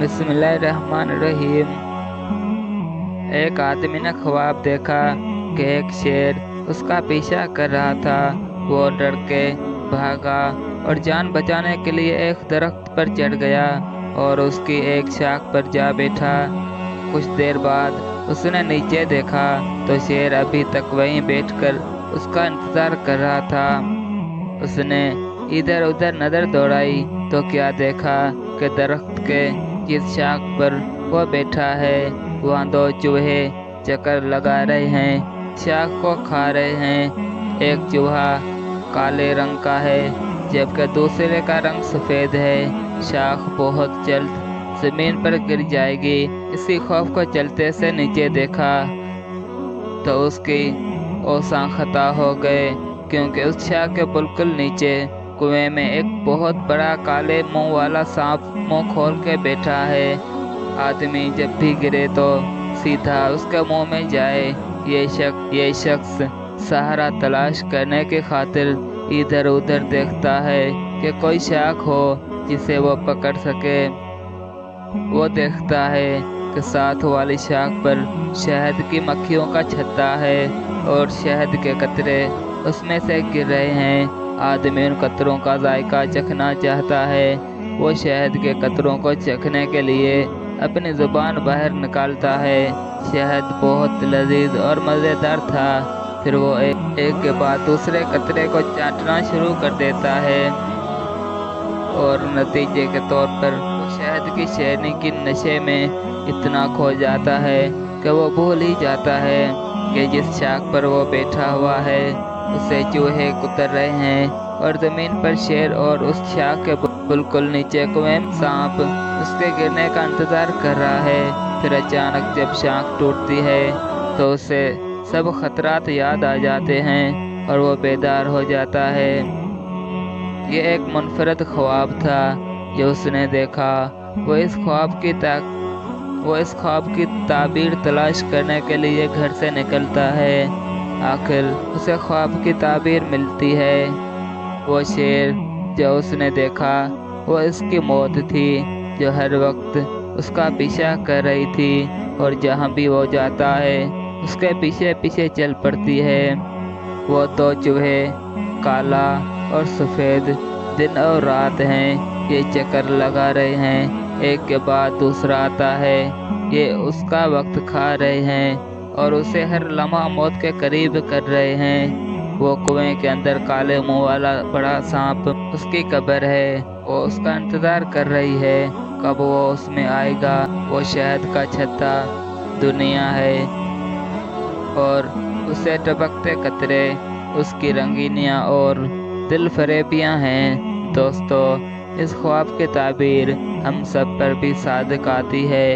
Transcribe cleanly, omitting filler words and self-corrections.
बिस्मिल्लाहिर्रहमानिर्रहीम। एक आदमी ने ख्वाब देखा कि एक शेर उसका पीछा कर रहा था। वो डर के भागा और जान बचाने के लिए एक दरख्त पर चढ़ गया और उसकी एक शाख पर जा बैठा। कुछ देर बाद उसने नीचे देखा तो शेर अभी तक वहीं बैठकर उसका इंतजार कर रहा था। उसने इधर उधर नजर दौड़ाई तो क्या देखा कि दरख्त के जिस शाख पर वो बैठा है वहाँ दो चूहे चक्कर लगा रहे हैं, शाख को खा रहे हैं। एक चूहा काले रंग का है जबकि दूसरे का रंग सफेद है। शाख बहुत जल्द जमीन पर गिर जाएगी। इसी खौफ को चलते से नीचे देखा तो उसकी ओसा खता हो गए, क्योंकि उस शाख के बिल्कुल नीचे कुएं में एक बहुत बड़ा काले मुंह वाला सांप मुंह खोल के बैठा है। आदमी जब भी गिरे तो सीधा उसके मुंह में जाए। ये शख्स सहारा तलाश करने की खातिर इधर उधर देखता है कि कोई शाख हो जिसे वो पकड़ सके। वो देखता है कि साथ वाली शाख पर शहद की मक्खियों का छत्ता है और शहद के कतरे उसमें से गिर रहे हैं। आदमी उन कतरों का जायका चखना चाहता है। वो शहद के कतरों को चखने के लिए अपनी जुबान बाहर निकालता है। शहद बहुत लजीज और मज़ेदार था। फिर वो एक के बाद दूसरे कतरे को चाटना शुरू कर देता है और नतीजे के तौर पर वो शहद की शेरनी की नशे में इतना खो जाता है कि वो भूल ही जाता है कि जिस शाख पर वो बैठा हुआ है उसे चूहे कुतर रहे हैं और जमीन पर शेर और उस शाख के बिल्कुल नीचे कुएं में सांप उसके गिरने का इंतजार कर रहा है। फिर अचानक जब शाख टूटती है तो उसे सब खतरात याद आ जाते हैं और वो बेदार हो जाता है। ये एक मुनफरद ख्वाब था जो उसने देखा। वो इस ख्वाब की ताबीर तलाश करने के लिए घर से निकलता है। आखिर उसे ख्वाब की ताबीर मिलती है। वो शेर जो उसने देखा वो इसकी मौत थी, जो हर वक्त उसका पीछा कर रही थी और जहाँ भी वो जाता है उसके पीछे पीछे चल पड़ती है। वो दो चूहे काला और सफ़ेद दिन और रात हैं। ये चक्कर लगा रहे हैं, एक के बाद दूसरा आता है। ये उसका वक्त खा रहे हैं और उसे हर लम्हा मौत के करीब कर रहे हैं। वो कुएं के अंदर काले मुंह वाला बड़ा सांप उसकी कब्र है। वो उसका इंतजार कर रही है कब वो उसमें आएगा। वो शहद का छत्ता दुनिया है और उसे टपकते कतरे उसकी रंगीनियाँ और दिल फरेबियाँ हैं। दोस्तों, इस ख्वाब की ताबीर हम सब पर भी सादिक आती है।